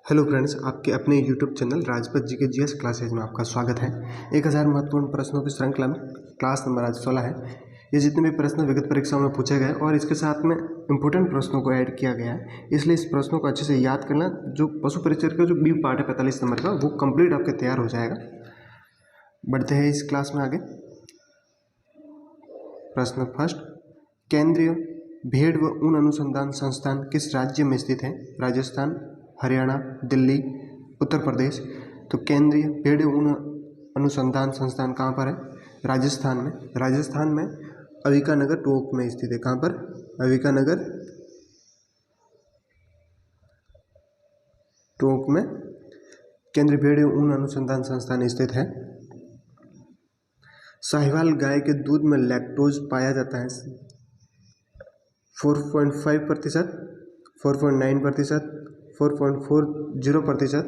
Hello friends, आपके अपने YouTube channel Rajpat जी के जीएस क्लासेज में आपका स्वागत है। 1000 महत्वपूर्ण प्रश्नों की श्रृंखला में क्लास नंबर आज 16 है। ये जितने भी प्रश्न विगत परीक्षाओं में पूछे गए और इसके साथ में इंपॉर्टेंट प्रश्नों को ऐड किया गया है, इसलिए इस प्रश्नों को अच्छे से याद करना। जो पशु परिचय का जो बी पार्ट है 45 नंबर का, वो कंप्लीट आपके तैयार हो जाएगा। बढ़ते हैं इस क्लास में आगे। प्रश्न फर्स्ट, केंद्रीय भेड़ व ऊन अनुसंधान संस्थान किस राज्य में स्थित है? राजस्थान, हरियाणा, दिल्ली, उत्तर प्रदेश। तो केंद्रीय भेड़ ऊन अनुसंधान संस्थान कहाँ पर है? राजस्थान में। राजस्थान में अविका नगर टोंक में स्थित है। कहाँ पर? अविका नगर टोंक में केंद्रीय भेड़ ऊन अनुसंधान संस्थान स्थित है। साहिवाल गाय के दूध में लैक्टोज पाया जाता है 4.5%, 4.9%, 4.40%,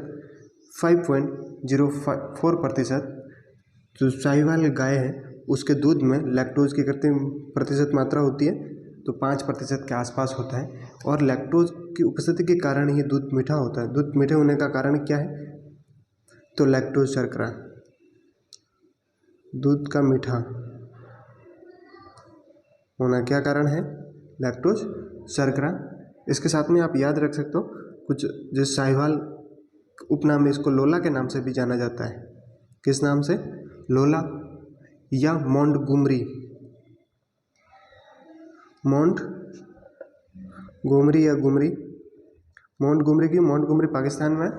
5.04%। जो साहिवाल गाय है उसके दूध में लैक्टोज की कितनी प्रतिशत मात्रा होती है? तो 5% के आसपास होता है। और लैक्टोज की उपस्थिति के कारण ही दूध मीठा होता है। दूध मीठे होने का कारण क्या है? तो लैक्टोज शर्करा, दूध का मीठा होना क्या कारण है? लैक्टोज शर्करा। इसके साथ में आप याद रख सकते हो कुछ, जिस साहिवाल उपनाम में इसको लोला के नाम से भी जाना जाता है। किस नाम से? लोला या मोंटगोमरी। मोंटगोमरी या गुमरी। मोंटगोमरी पाकिस्तान में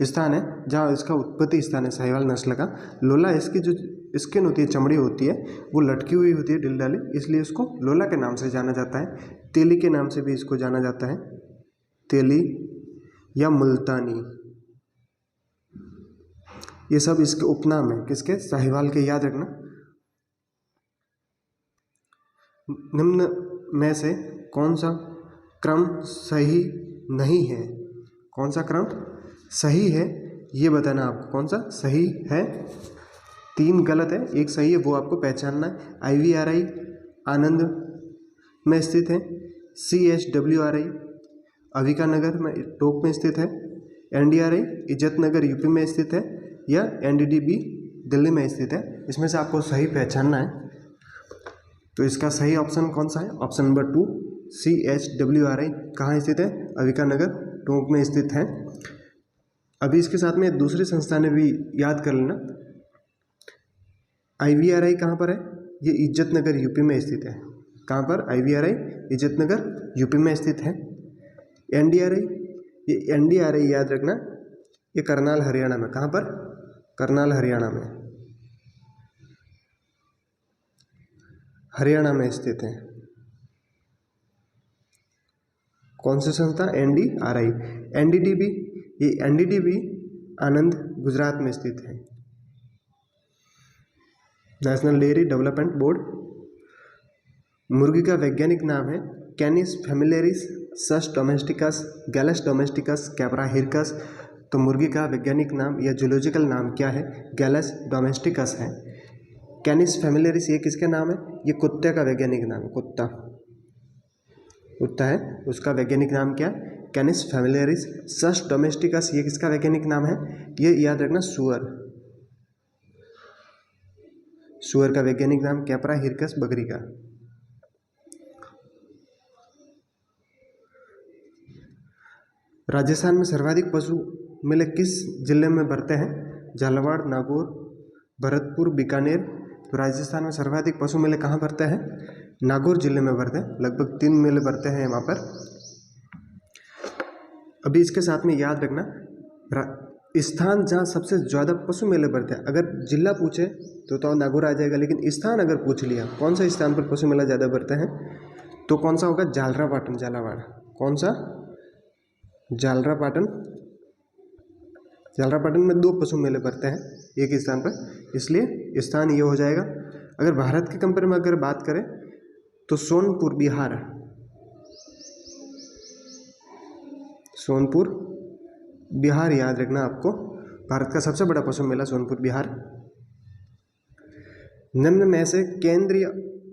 स्थान है जहाँ इसका उत्पत्ति स्थान है साहिवाल नस्ल का। लोला इसकी जो स्किन होती है, चमड़ी होती है, वो लटकी हुई होती है ढीलढाली, इसलिए इसको लोला के नाम से जाना जाता है। तेली के नाम से भी इसको जाना जाता है, तेली या मुल्तानी। ये सब इसके उपनाम है। किसके? साहिवाल के। याद रखना। निम्न में से कौन सा क्रम सही नहीं है? कौन सा क्रम सही है ये बताना आपको। कौन सा सही है? 3 गलत है, 1 सही है, वो आपको पहचानना है। IVRI आनंद में स्थित है। CHWRI अविका नगर में टोंक में स्थित है। NDRI इज्जत नगर यूपी में स्थित है, या NDDB दिल्ली में स्थित है। इसमें से आपको सही पहचानना है। तो इसका सही ऑप्शन कौन सा है? ऑप्शन नंबर 2 CHWRI कहाँ स्थित है? अविका नगर टोंक में स्थित है। अभी इसके साथ में दूसरी संस्था ने भी याद कर लेना। IVRI कहाँ पर है? ये इज्जत नगर यूपी में स्थित है। कहाँ पर? IVRI इज्जत नगर यूपी में स्थित है। NDRI, ये NDRI याद रखना, ये करनाल हरियाणा में। कहाँ पर? करनाल हरियाणा में, हरियाणा में स्थित है। कौन सी संस्था? NDRI। NDDB, ये NDDB आनंद गुजरात में स्थित है। National dairy development board. मुर्गी का वैज्ञानिक नाम है कैनिस फैमिलियरिस, सस डोमेस्टिकस, गैलस डोमेस्टिकस, कैपरा हिरकस। तो मुर्गी का वैज्ञानिक नाम या जूलॉजिकल नाम क्या है? गैलस डोमेस्टिकस है। कैनिस फैमिलियरिस ये किसके नाम है? ये कुत्ते का वैज्ञानिक नाम है। कुत्ता है, उसका वैज्ञानिक नाम क्या है? कैनिस फैमिलियरिस। सस डोमेस्टिकस ये किसका वैज्ञानिक नाम है? ये याद रखना, सुअर का वैज्ञानिक नाम कैपरा हिरकस, बकरी का। राजस्थान में सर्वाधिक पशु मेले किस जिले में बढ़ते हैं? झालावाड़, नागौर, भरतपुर, बीकानेर। तो राजस्थान में सर्वाधिक पशु मेले कहाँ बढ़ते हैं? नागौर जिले में बढ़ते हैं। लगभग 3 मेले बढ़ते हैं वहाँ पर। अभी इसके साथ में याद रखना स्थान जहाँ सबसे ज़्यादा पशु मेले बढ़ते हैं। अगर जिला पूछे तो नागौर आ जाएगा, लेकिन स्थान अगर पूछ लिया कौन सा स्थान पर पशु मेला ज़्यादा बढ़ते हैं, तो कौन सा होगा? झालरापाटन, झालावाड़। कौन सा? झालरापाटन। झालरापाटन में 2 पशु मेले बढ़ते हैं एक स्थान पर, इसलिए स्थान ये हो जाएगा। अगर भारत के कंपेयर में अगर बात करें तो सोनपुर, बिहार। सोनपुर, बिहार याद रखना आपको। भारत का सबसे बड़ा पशु मेला सोनपुर, बिहार। निम्न में से केंद्रीय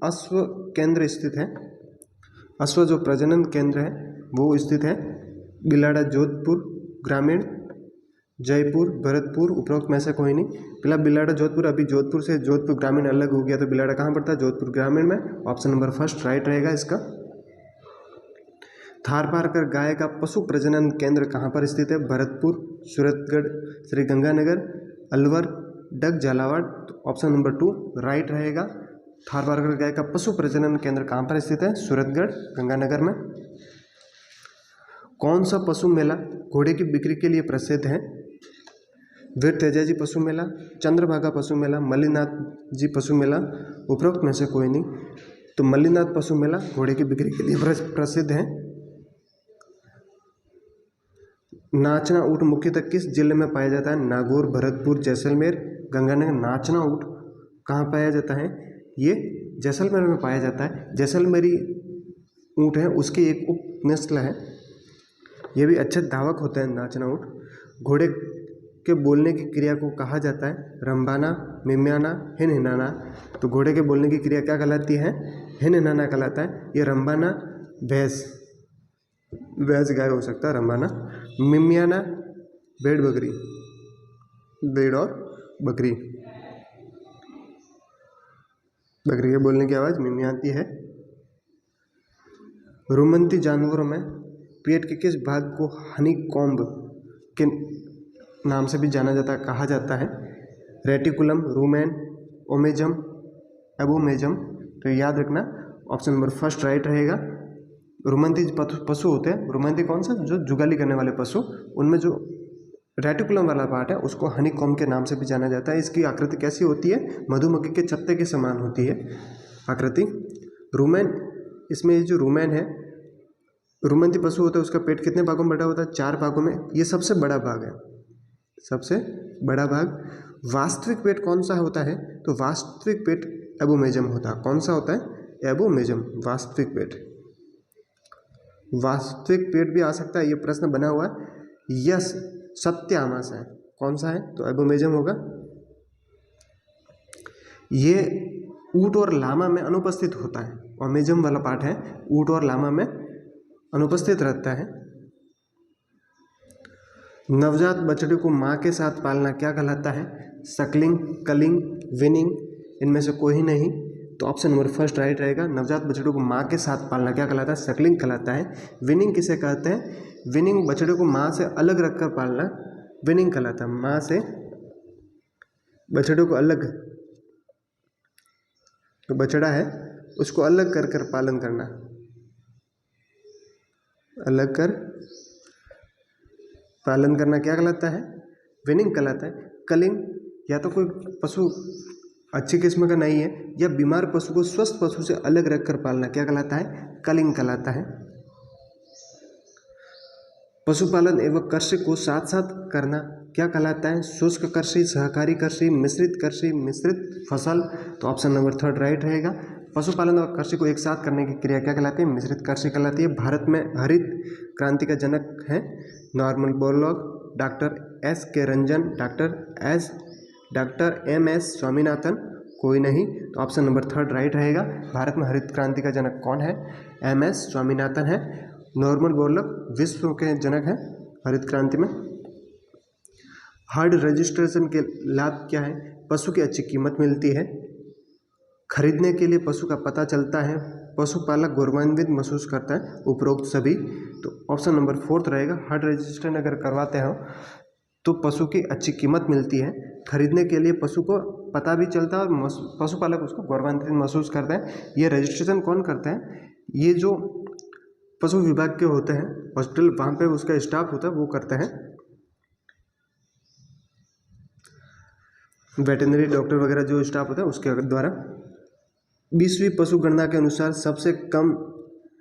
अश्व केंद्र स्थित है। अश्व जो प्रजनन केंद्र है वो स्थित है बिलाड़ा, जोधपुर ग्रामीण, जयपुर, भरतपुर, उपरोक्त में से कोई नहीं। पहला बिलाड़ा जोधपुर, अभी जोधपुर से जोधपुर ग्रामीण अलग हो गया तो बिलाड़ा कहाँ पड़ता है? जोधपुर ग्रामीण में। ऑप्शन नंबर फर्स्ट राइट रहेगा इसका। थारपारकर गाय का पशु प्रजनन केंद्र कहाँ पर स्थित है? भरतपुर, सूरतगढ़, श्रीगंगानगर, अलवर, डग, झालावाड़। तो ऑप्शन नंबर 2 राइट रहेगा। थारपारकर गाय का पशु प्रजनन केंद्र कहाँ पर स्थित है? सूरतगढ़, गंगानगर में। कौन सा पशु मेला घोड़े की बिक्री के लिए प्रसिद्ध है? वीर तेजाजी पशु मेला, चंद्रभागा पशु मेला, मल्लीनाथ जी पशु मेला। उपरोक्त में से कोई नहीं। तो मल्लीनाथ पशु मेला घोड़े की बिक्री के लिए प्रसिद्ध है। नाचना ऊँट मुख्यतः किस जिले में पाया जाता है? नागौर, भरतपुर, जैसलमेर, गंगानगर। नाचना ऊँट कहाँ पाया जाता है? ये जैसलमेर में पाया जाता है। जैसलमेरी ऊँट है, उसकी एक उप नस्ल है। ये भी अच्छे धावक होते हैं नाचना ऊँट। घोड़े के बोलने की क्रिया को कहा जाता है? रंभाना, मिम्याना, हिनहिनाना। तो घोड़े के बोलने की क्रिया क्या कहलाती है? हिनहिनाना कहलाता है। ये रंभाना भैंस गाय हो सकता है, रंभाना। मिम्याना भेड़ बकरी, भेड़ और बकरी के बोलने की आवाज़ मिम्याती है। रुमंती जानवरों में पेट के किस भाग को हनीकॉम्ब के नाम से भी जाना जाता है, कहा जाता है? Reticulum, rumen, omasum, abomasum. तो याद रखना ऑप्शन नंबर फर्स्ट राइट रहेगा। रुमंती पशु होते हैं, रुमंती कौन सा? जो जुगाली करने वाले पशु, उनमें जो रेटिकुलम वाला पार्ट है उसको हनीकॉम्ब के नाम से भी जाना जाता है। इसकी आकृति कैसी होती है? मधुमक्खी के छत्ते के समान होती है आकृति। रूमेन, इसमें ये जो रूमेन है, रुमंती पशु होता है, उसका पेट कितने भागों में बटा होता है? 4 भागों में। ये सबसे बड़ा भाग है, सबसे बड़ा भाग। वास्तविक पेट कौन सा होता है? तो वास्तविक पेट एबोमेजम होता है। कौन सा होता है? एबोमेजम, वास्तविक पेट। वास्तविक पेट भी आ सकता है, ये प्रश्न बना हुआ है। यस, सत्य आमाशय है, कौन सा है? तो एबोमेजम होगा। ये ऊंट और लामा में अनुपस्थित होता है। ओमेजम वाला पार्ट है, ऊंट और लामा में अनुपस्थित रहता है। नवजात बछड़े को मां के साथ पालना क्या कहलाता है? Suckling, culling, weaning. इनमें से कोई नहीं। तो ऑप्शन नंबर फर्स्ट राइट रहेगा। नवजात बछड़े को मां के साथ पालना क्या कहलाता है? सकलिंग कहलाता है। विनिंग किसे कहते हैं? विनिंग बछड़े को मां से अलग रखकर पालना विनिंग कहलाता है। मां से बछड़े को अलग, तो बछड़ा है उसको अलग कर कर पालन करना, अलग कर पालन करना क्या कहलाता है? विनिंग कहलाता है। कलिंग, या तो कोई पशु अच्छी किस्म का नहीं है या बीमार पशु को स्वस्थ पशु से अलग रखकर पालना क्या कहलाता है? कलिंग कहलाता है। पशुपालन एवं कृषि को साथ साथ करना क्या कहलाता है? शुष्क कृषि, सहकारी कृषि, मिश्रित कृषि, मिश्रित फसल। तो ऑप्शन नंबर थर्ड राइट रहेगा। पशुपालन और कृषि को एक साथ करने की क्रिया क्या कहलाती है? मिश्रित कृषि कहलाती है। भारत में हरित क्रांति का जनक है Norman Borlaug, doctor S K Ranjan, doctor M S Swaminathan, कोई नहीं। तो ऑप्शन नंबर थर्ड राइट रहेगा। भारत में हरित क्रांति का जनक कौन है? एम एस स्वामीनाथन है। नॉर्मन बोरलॉग विश्व के जनक हैं हरित क्रांति में। हर्ड रजिस्ट्रेशन के लाभ क्या है? पशु की अच्छी कीमत मिलती है, खरीदने के लिए पशु का पता चलता है, पशुपालक गौरवान्वित महसूस करता है, उपरोक्त सभी। तो ऑप्शन नंबर फोर्थ रहेगा। हर्ड रजिस्ट्रेशन अगर करवाते हो तो पशु की अच्छी कीमत मिलती है, खरीदने के लिए पशु को पता भी चलता है और पशुपालक उसको गौरवान्वित महसूस करता है। ये रजिस्ट्रेशन कौन करता है? ये जो पशु विभाग के होते हैं हॉस्पिटल, वहाँ पे उसका स्टाफ होता है, वो करता है। वेटरनरी डॉक्टर वगैरह जो स्टाफ होता है उसके द्वारा। 20वीं पशु गणना के अनुसार सबसे कम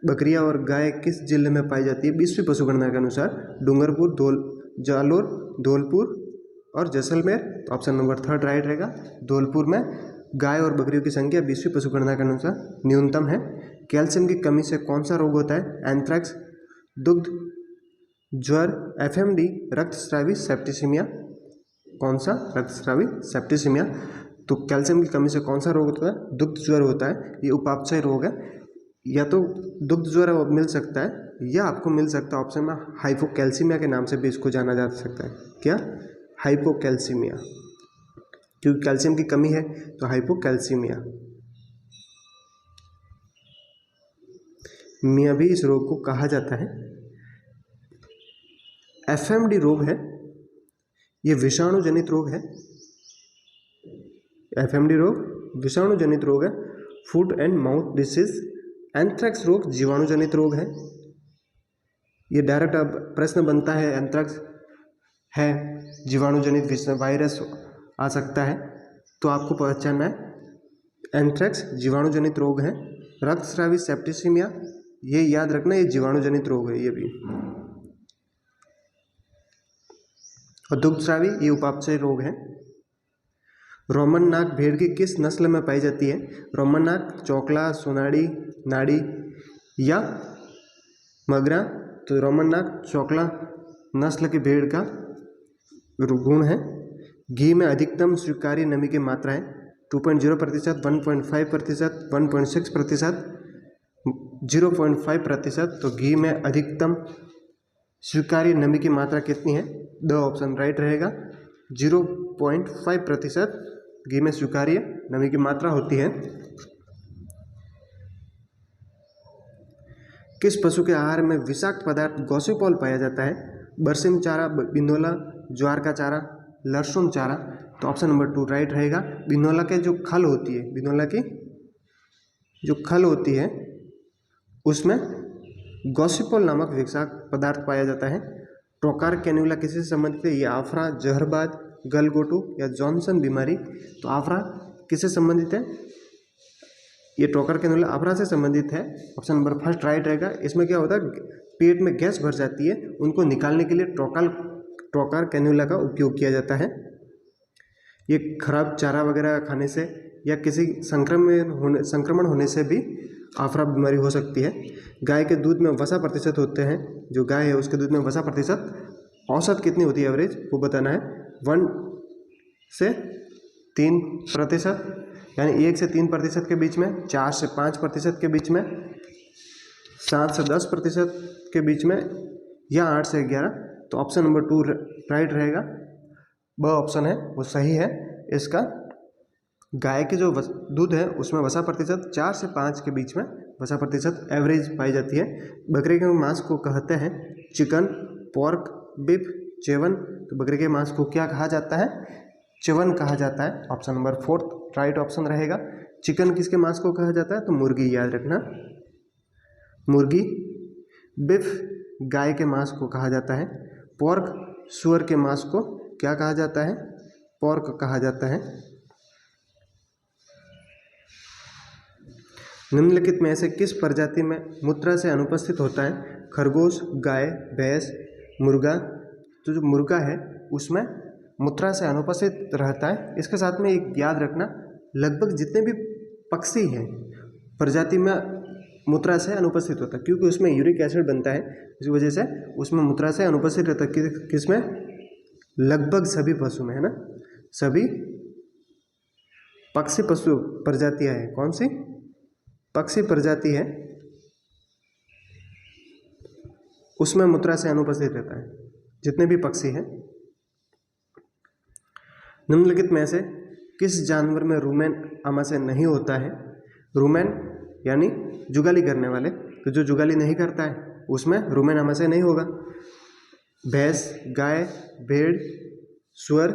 बकरियां और गाय किस जिले में पाई जाती है? 20वीं पशु गणना के अनुसार डूंगरपुर, जालोर, धौलपुर और जैसलमेर। तो ऑप्शन नंबर थर्ड राइट रहेगा। धौलपुर में गाय और बकरियों की संख्या 20वीं पशु गणना के अनुसार न्यूनतम है। कैल्शियम की कमी से कौन सा रोग होता है? एंथ्रैक्स, दुग्ध ज्वर, एफएमडी, रक्तस्रावी सेप्टिसिमिया। कौन सा? रक्तस्रावी सेप्टिसिमिया। तो कैल्शियम की कमी से कौन सा रोग होता है? दुग्ध ज्वर होता है। ये उपापचय रोग है। या तो दुग्ध ज्वर मिल सकता है या आपको मिल सकता है ऑप्शन में हाइपोकैल्सीमिया के नाम से भी इसको जाना जा सकता है। क्या? हाइपोकैल्सीमिया, क्योंकि कैल्शियम की कमी है तो हाइपोकैल्सीमिया। मिया भी इस रोग को कहा जाता है। एफएमडी रोग है, ये विषाणु जनित रोग है। एफएमडी रोग विषाणु जनित रोग है। Food and mouth disease. Anthrax रोग जीवाणु जनित रोग है। ये डायरेक्ट अब प्रश्न बनता है, एंथ्रेक्स है जीवाणु जनित वायरस आ सकता है, तो आपको पहचानना है एंथ्रेक्स जीवाणु जनित रोग है। रक्तस्रावी सेप्टिसिमिया, ये याद रखना, ये जीवाणु जनित रोग है ये भी। और दुग्धस्रावी, ये उपापचय रोग है। रोमन नाक भेड़ की किस नस्ल में पाई जाती है? रोमन नाक, चौकला, सोनाड़ी, नाड़ी या मगरा। तो रोमन नाक चौकला नस्ल की भेड़ का गुण है। घी में अधिकतम स्वीकार्य नमी की मात्रा है 2.0%, 1.5%, 1.6%, 0.5%। तो घी में अधिकतम स्वीकार्य नमी की मात्रा कितनी है? दो ऑप्शन राइट रहेगा। 0.5% घी में स्वीकार्य नमी की मात्रा होती है। किस पशु के आहार में विषाक्त पदार्थ गॉसिपॉल पाया जाता है? बरसिम चारा, बिनोला, ज्वार का चारा, लहसुन चारा। तो ऑप्शन नंबर 2 राइट रहेगा। बिनोला के जो खल होती है, बिनोला की जो खल होती है उसमें गॉसिपॉल नामक विषाक्त पदार्थ पाया जाता है। ट्रोकार कैन्युला किससे संबंधित है? ये आफरा, जहरबाद, गलगोटू या जॉनसन बीमारी। तो आफरा किससे संबंधित है? ये ट्रोकार कैन्युला आफरा से संबंधित है। ऑप्शन नंबर 1 राइट रहेगा। इसमें क्या होता है, पेट में गैस भर जाती है, उनको निकालने के लिए ट्रोकार कैन्युला का उपयोग किया जाता है। ये खराब चारा वगैरह खाने से या किसी संक्रमण होने से भी आफरा बीमारी हो सकती है। गाय के दूध में वसा प्रतिशत होते हैं, जो गाय है उसके दूध में वसा प्रतिशत औसत कितनी होती है? एवरेज वो बताना है। 1 से 3%, यानी 1 से 3% के बीच में, 4 से 5% के बीच में, 7 से 10% के बीच में, या 8 से 11। तो ऑप्शन नंबर 2 राइट रहेगा। ब ऑप्शन है वो सही है इसका। गाय के जो दूध है उसमें वसा प्रतिशत 4 से 5 के बीच में वसा प्रतिशत एवरेज पाई जाती है। बकरे के मांस को कहते हैं चिकन, पोर्क, बीफ, चेवन। तो बकरे के मांस को क्या कहा जाता है? च्यवन कहा जाता है। ऑप्शन नंबर 4 राइट ऑप्शन रहेगा। चिकन किसके मांस को कहा जाता है? तो मुर्गी, याद रखना, मुर्गी। बीफ गाय के मांस को कहा जाता है। पोर्क सुअर के मांस को क्या कहा जाता है? पोर्क कहा जाता है। निम्नलिखित में से किस प्रजाति में मूत्रा से अनुपस्थित होता है? खरगोश, गाय, भैंस, मुर्गा। तो जो मुर्गा है उसमें मूत्रा से अनुपस्थित रहता है। इसके साथ में एक याद रखना, लगभग जितने भी पक्षी हैं प्रजाति में मूत्रा से अनुपस्थित होता है, क्योंकि उसमें यूरिक एसिड बनता है, इस वजह से उसमें मूत्रा से अनुपस्थित रहता है। किसमें? लगभग सभी पशु में, है ना। सभी पक्षी पशु प्रजातियां हैं। कौन सी पक्षी प्रजाति है उसमें मूत्रा से अनुपस्थित रहता है, जितने भी पक्षी हैं। निम्नलिखित में से किस जानवर में रुमेन आमाशय नहीं होता है? रुमेन यानी जुगाली करने वाले, तो जो जुगाली नहीं करता है उसमें रुमेन आमाशय नहीं होगा। भैंस, गाय, भेड़, सुअर।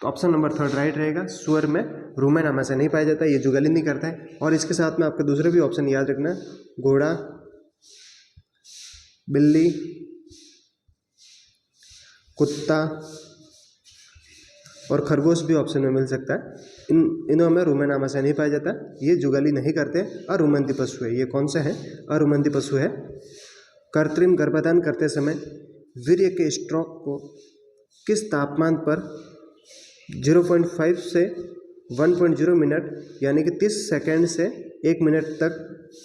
तो ऑप्शन नंबर 3 राइट रहेगा। सुअर में रुमेन आमाशय नहीं पाया जाता है, ये जुगाली नहीं करता है। और इसके साथ में आपके दूसरे भी ऑप्शन याद रखना, घोड़ा, बिल्ली, कुत्ता और खरगोश भी ऑप्शन में मिल सकता है। इनों में रुमेन आमाशय नहीं पाया जाता, ये जुगाली नहीं करते, अरुमंती पशु है। ये कौन सा है? अरुमंती पशु है। कृत्रिम गर्भाधान करते समय वीर्य के स्ट्रोक को किस तापमान पर 0.5 से 1.0 मिनट, यानी कि 30 सेकेंड से 1 मिनट तक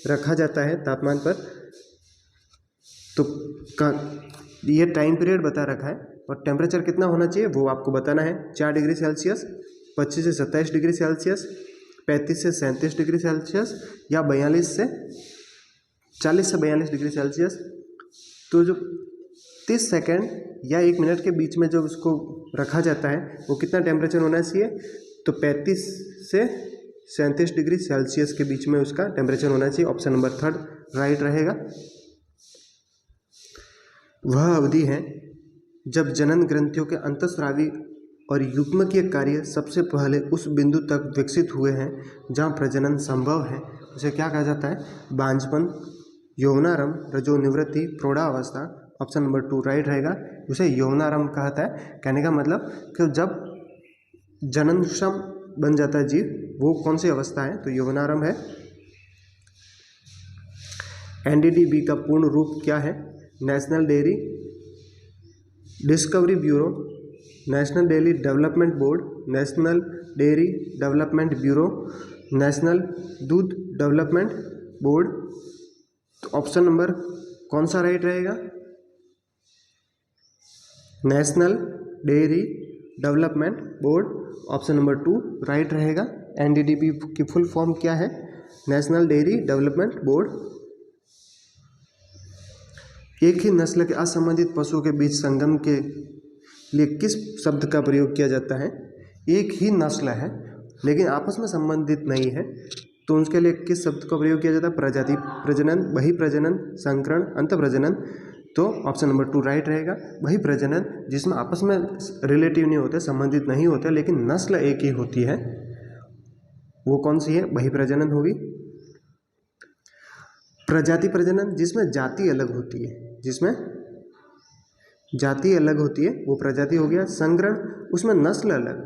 रखा जाता है तापमान पर? तो ये टाइम पीरियड बता रखा है, और टेम्परेचर कितना होना चाहिए वो आपको बताना है। 4 डिग्री सेल्सियस, 25 से 27 डिग्री सेल्सियस, 35 से 37 डिग्री सेल्सियस, या 42 से 40 से 42 डिग्री सेल्सियस। तो जो 30 सेकेंड या 1 मिनट के बीच में जो उसको रखा जाता है वो कितना टेम्परेचर होना चाहिए, तो 35 से 37 डिग्री सेल्सियस के बीच में उसका टेम्परेचर होना चाहिए। ऑप्शन नंबर 3 राइट रहेगा। वह अवधि है जब जनन ग्रंथियों के अंतःस्रावी और युग्मकीय कार्य सबसे पहले उस बिंदु तक विकसित हुए हैं जहाँ प्रजनन संभव है। उसे क्या कहा जाता है, बांझपन, यौवनारंभ, रजोनिवृत्ति, प्रौढ़ावस्था। ऑप्शन नंबर 2 राइट रहेगा। उसे यौवनारंभ कहता है। कहने का मतलब कि जब जननक्षम बन जाता है जीव, वो कौन सी अवस्था है, तो यौवनारंभ है। एनडीडीबी का पूर्ण रूप क्या है, national dairy discovery bureau, national dairy development board, national dairy development bureau, national दूध डेवलपमेंट बोर्ड। तो ऑप्शन नंबर कौन सा राइट रहेगा, national dairy development board. Option number 2 right रहेगा। एनडीडीबी की फुल फॉर्म क्या है, नेशनल डेयरी डेवलपमेंट बोर्ड। एक ही नस्ल के असंबंधित पशुओं के बीच संगम के लिए किस शब्द का प्रयोग किया जाता है। एक ही नस्ल है लेकिन आपस में संबंधित नहीं है, तो उसके लिए किस शब्द का प्रयोग किया जाता है, प्रजाति प्रजनन, बही प्रजनन, संकरण, अंत प्रजनन। तो ऑप्शन नंबर 2 राइट रहेगा। वही प्रजनन जिसमें आपस में रिलेटिव नहीं होते, संबंधित नहीं होते, लेकिन नस्ल एक ही होती है, वो कौन सी है, वही प्रजनन होगी। प्रजाति प्रजनन जिसमें जाति अलग होती है, जिसमें जाति अलग होती है वो प्रजाति हो गया। संकरण उसमें नस्ल अलग,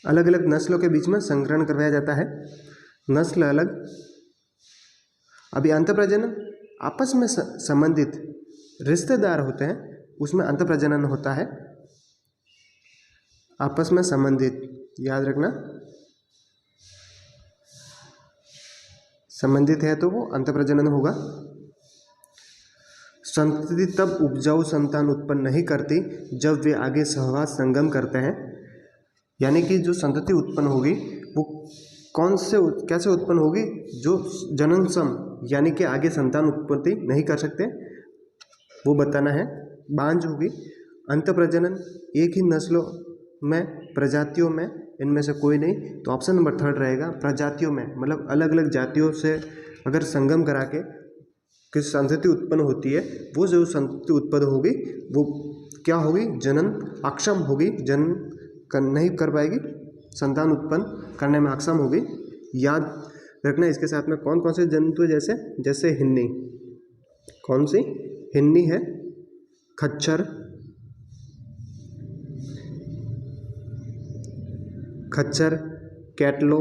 अलग अलग नस्लों के बीच में संकरण करवाया जाता है, नस्ल अलग। अभी अंत प्रजनन आपस में संबंधित रिश्तेदार होते हैं, उसमें अंत प्रजनन होता है, आपस में संबंधित, याद रखना, संबंधित है तो वो अंत प्रजनन होगा। संतति तब उपजाऊ संतान उत्पन्न नहीं करती जब वे आगे सहवास संगम करते हैं। यानी कि जो संतति उत्पन्न होगी वो कौन से कैसे उत्पन्न होगी, जो जननसम यानी कि आगे संतान उत्पत्ति नहीं कर सकते, वो बताना है। बांझ होगी। अंत प्रजनन एक ही नस्लों में, प्रजातियों में, इनमें से कोई नहीं, तो ऑप्शन नंबर 3 रहेगा। प्रजातियों में मतलब अलग अलग जातियों से अगर संगम करा के किस संतति उत्पन्न होती है, वो जो संतति उत्पन्न होगी वो क्या होगी, जनन अक्षम होगी, जनन नहीं कर पाएगी, संतान उत्पन्न करने में अक्षम होगी। याद रखना इसके साथ में कौन कौन से जंतु, जैसे हिन्नी, कौन सी हिन्नी है, खच्चर, खच्चर, कैटलो,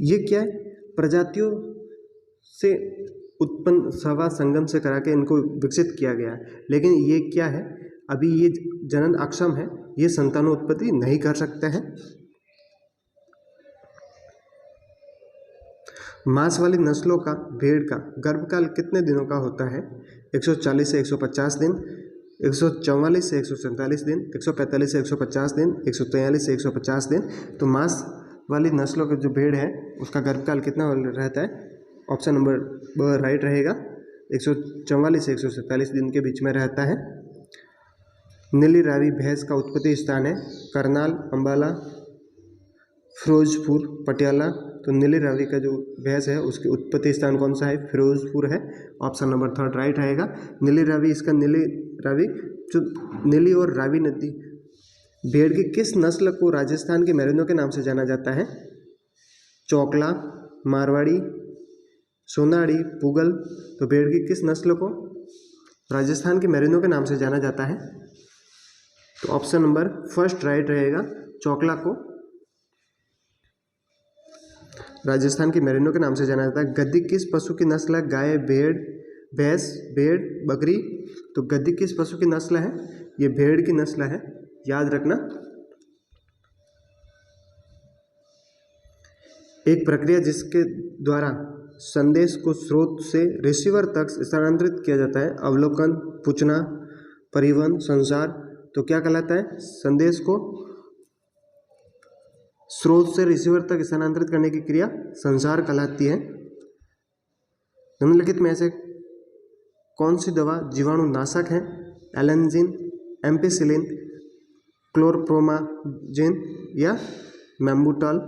ये क्या है, प्रजातियों से उत्पन्न सहवास संगम से करा के इनको विकसित किया गया है। लेकिन ये क्या है, अभी ये जनन अक्षम है, ये संतानोत्पत्ति नहीं कर सकते हैं। मांस वाली नस्लों का भेड़ का गर्भकाल कितने दिनों का होता है, 140 से 150 दिन, 144 से 147 दिन, 145 से 150 दिन, 143 से 150 दिन। तो मांस वाली नस्लों के जो भेड़ है उसका गर्भकाल कितना रहता है, ऑप्शन नंबर राइट रहेगा, 144 से 147 दिन के बीच में रहता है। नीली रावी भैंस का उत्पत्ति स्थान है करनाल, अंबाला, फिरोजपुर, पटियाला। तो नीली रावी का जो भैंस है उसकी उत्पत्ति स्थान कौन सा है, फिरोजपुर है। ऑप्शन नंबर 3 राइट रहेगा। नीली रावी, इसका नीली रावी, जो नीली और रावी नदी भेड़ की किस नस्ल को राजस्थान के मेरिनो के नाम से जाना जाता है, चौकला, मारवाड़ी, सोनाड़ी, पुगल। तो भेड़ की किस नस्ल को राजस्थान के मेरिनो के नाम से जाना जाता है, तो ऑप्शन नंबर 1 राइट रहेगा, चौकला को राजस्थान के मेरिनो के नाम से जाना जाता है। गद्दी किस पशु की नस्ल है, गाय, भेड़, भैंस, भेड़, बकरी। तो गद्दी किस पशु की नस्ल है, ये भेड़ की नस्ल है, याद रखना। एक प्रक्रिया जिसके द्वारा संदेश को स्रोत से रिसीवर तक स्थानांतरित किया जाता है, अवलोकन, पूछना, परिवहन, संचार। तो क्या कहलाता है, संदेश को स्रोत से रिसीवर तक स्थानांतरित करने की क्रिया संचार कहलाती है। निम्नलिखित में से कौन सी दवा जीवाणुनाशक है? एलेंजिन, एम्पिसिलिन, क्लोरप्रोमाजिन या मेम्बुटाल।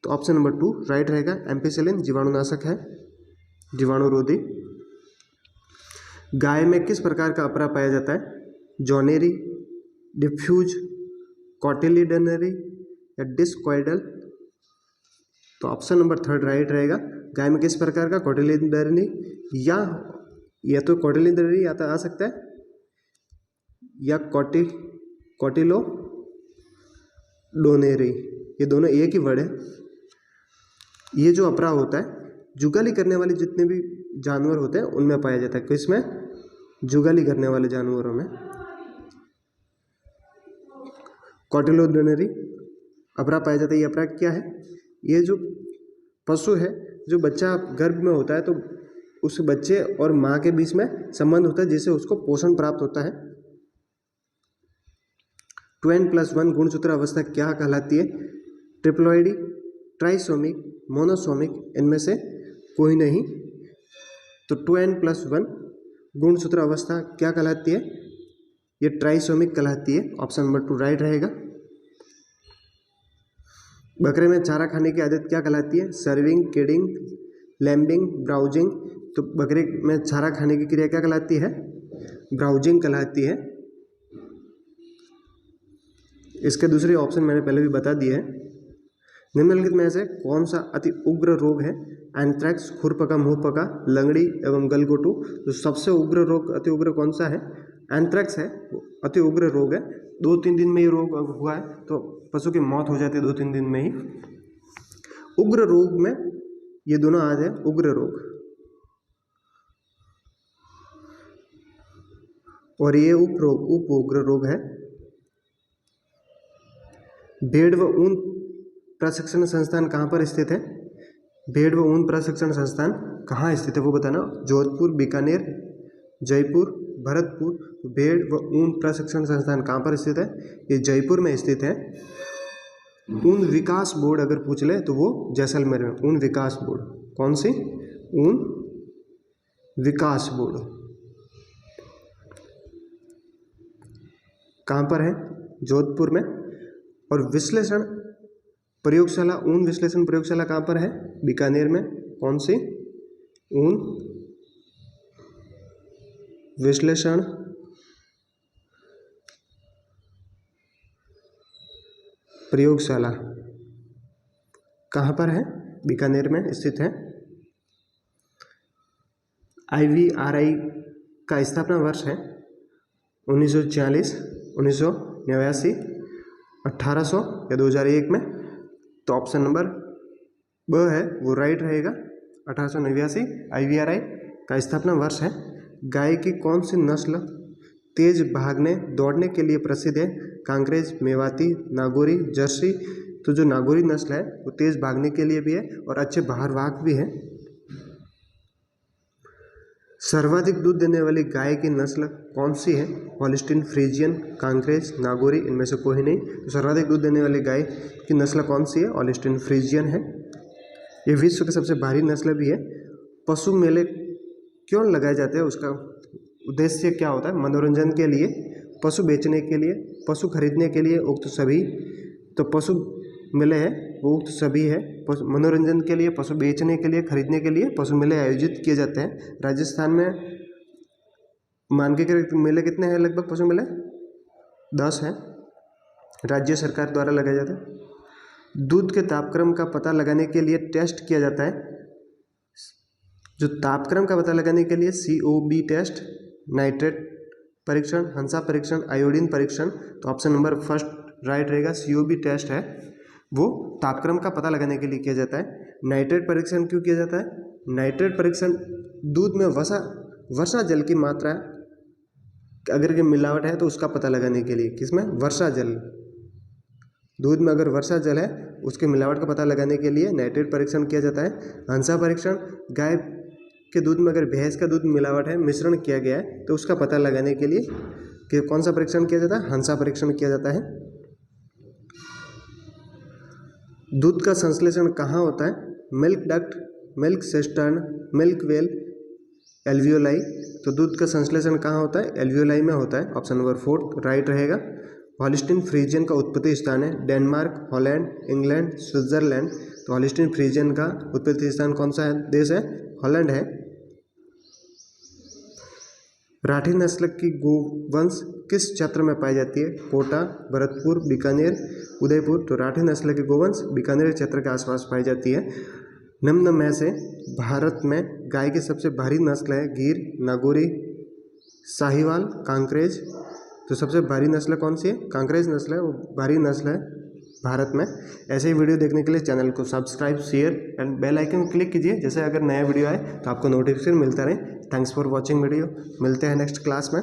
तो ऑप्शन नंबर 2 राइट रहेगा। एम्पिसिलिन जीवाणुनाशक है, जीवाणुरोधी। गाय में किस प्रकार का अपरा पाया जाता है? जॉनेरी, डिफ्यूज, कॉटिलिडनरी या डिस्कॉइडल। तो ऑप्शन नंबर 3 राइट रहेगा। गाय में किस प्रकार का? कॉटिलिडनरी या तो कॉटिलिडनरी या तो आ सकता है या कॉटिलोडोनेरी, ये दोनों एक ही वर्ड है। ये जो अपरा होता है जुगाली करने वाले जितने भी जानवर होते हैं उनमें पाया जाता है। किसमें? जुगाली करने वाले जानवरों में कॉटिलोडोनेरी अपरा पाया जाता है। ये अपरा क्या है? ये जो पशु है, जो बच्चा गर्भ में होता है तो उस बच्चे और माँ के बीच में संबंध होता है जिससे उसको पोषण प्राप्त होता है। 2n+1 गुणसूत्र अवस्था क्या कहलाती है? ट्रिप्लॉइडी, ट्राइसोमिक, मोनोसोमिक, इनमें से कोई नहीं। तो 2n+1 गुणसूत्र अवस्था क्या कहलाती है? ये ट्राइसोमिक कहलाती है। ऑप्शन नंबर 2 राइट रहेगा। बकरे में चारा खाने की आदत क्या कहलाती है? Serving, kidding, lambing, browsing. तो बकरे में चारा खाने की क्रिया क्या कहलाती है? ब्राउजिंग कहलाती है। इसके दूसरे ऑप्शन मैंने पहले भी बता दिए हैं। निम्नलिखित में से कौन सा अति उग्र रोग है? एंथ्रैक्स, खुरपका, मुंहपका, लंगड़ी एवं गलघोटू। तो सबसे उग्र रोग, अति उग्र कौन सा है? एंथ्रैक्स है, अति उग्र रोग है। 2-3 दिन में ये रोग हुआ है तो पशु की मौत हो जाती है 2-3 दिन में ही। उग्र रोग में ये दोनों आ जाए, उग्र रोग। और ये उप उग्र रोग है। भेड़ व ऊन प्रशिक्षण संस्थान कहाँ पर स्थित है? भेड़ व ऊन प्रशिक्षण संस्थान कहाँ स्थित है वो बताना। जोधपुर, बीकानेर, जयपुर, भरतपुर। भेड़ व ऊन प्रशिक्षण संस्थान कहाँ पर स्थित है? ये जयपुर में स्थित है। ऊन विकास बोर्ड अगर पूछ ले तो वो जैसलमेर में। ऊन विकास बोर्ड कौन सी? ऊन विकास बोर्ड कहाँ पर है? जोधपुर में। और विश्लेषण प्रयोगशाला, ऊन विश्लेषण प्रयोगशाला कहाँ पर है? बीकानेर में। कौन सी? ऊन विश्लेषण प्रयोगशाला कहाँ पर है? बीकानेर में स्थित है। IVRI का स्थापना वर्ष है 1946, 1989, 1800 या 2001 में। तो ऑप्शन नंबर ब है वो राइट रहेगा। 1889 IVRI का स्थापना वर्ष है। गाय की कौन सी नस्ल तेज भागने दौड़ने के लिए प्रसिद्ध है? कांकरेज, मेवाती, नागौरी, जर्सी। तो जो नागौरी नस्ल है वो तेज भागने के लिए भी है और अच्छे बाहरवाहक भी है। सर्वाधिक दूध देने वाली गाय की नस्ल कौन सी है? होल्स्टीन, फ्रीजियन, कांकरेज, नागौरी, इनमें से कोई नहीं। तो सर्वाधिक दूध देने वाली गाय की नस्ल कौन सी है? होल्स्टीन फ्रीजियन है। ये विश्व की सबसे भारी नस्ल भी है। पशु मेले क्यों लगाए जाते हैं? उसका उद्देश्य क्या होता है? मनोरंजन के लिए, पशु बेचने के लिए, पशु खरीदने के लिए, उक्त सभी। तो पशु मेले है वो उक्त सभी है। मनोरंजन के लिए, पशु बेचने के लिए, खरीदने के लिए पशु मेले आयोजित किए जाते हैं। राजस्थान में मान के मेले कितने हैं? लगभग पशु मेले 10 हैं, राज्य सरकार द्वारा लगाए जाते हैं। दूध के तापक्रम का पता लगाने के लिए टेस्ट किया जाता है। जो तापक्रम का पता लगाने के लिए COB टेस्ट, नाइट्रेट परीक्षण, हंसा परीक्षण, आयोडीन परीक्षण। तो ऑप्शन नंबर 1 राइट रहेगा। COB टेस्ट है वो तापक्रम का पता लगाने के लिए किया जाता है। नाइट्रेट परीक्षण क्यों किया जाता है? नाइट्रेट परीक्षण दूध में वर्षा जल की मात्रा अगर के मिलावट है तो उसका पता लगाने के लिए। किसमें? वर्षा जल, दूध में अगर वर्षा जल है उसके मिलावट का पता लगाने के लिए नाइट्रेट परीक्षण किया जाता है। हंसा परीक्षण, गाय के दूध में अगर भैंस का दूध मिलावट है, मिश्रण किया गया है तो उसका पता लगाने के लिए कि कौन सा परीक्षण किया जाता है? हंसा परीक्षण किया जाता है। दूध का संश्लेषण कहाँ होता है? Milk duct, milk cistern, milk well alveoli. तो दूध का संश्लेषण कहाँ होता है? एल्वियोलाई में होता है। ऑप्शन नंबर 4 राइट रहेगा। हॉलिस्टीन फ्रीजियन का उत्पत्ति स्थान है डेनमार्क, हॉलैंड, इंग्लैंड, स्विट्जरलैंड। तो हॉलिस्टीन फ्रीजियन का उत्पत्ति स्थान कौन सा है? देश है हॉलैंड है। राठी नस्ल की गोवंश किस क्षेत्र में पाई जाती है? कोटा, भरतपुर, बीकानेर, उदयपुर। तो राठी नस्ल की गोवंश बीकानेर क्षेत्र के आसपास पाई जाती है। निम्न में से भारत में गाय की सबसे भारी नस्ल है गिर, नागौरी, साहिवाल, कांकरेज। तो सबसे भारी नस्ल कौन सी है? कांकरेज नस्ल है, वो भारी नस्ल है भारत में। ऐसे ही वीडियो देखने के लिए चैनल को subscribe, share and bell icon click कीजिए, जैसे अगर नया वीडियो आए तो आपको नोटिफिकेशन मिलता रहे। Thanks for watching video. मिलते हैं नेक्स्ट क्लास में।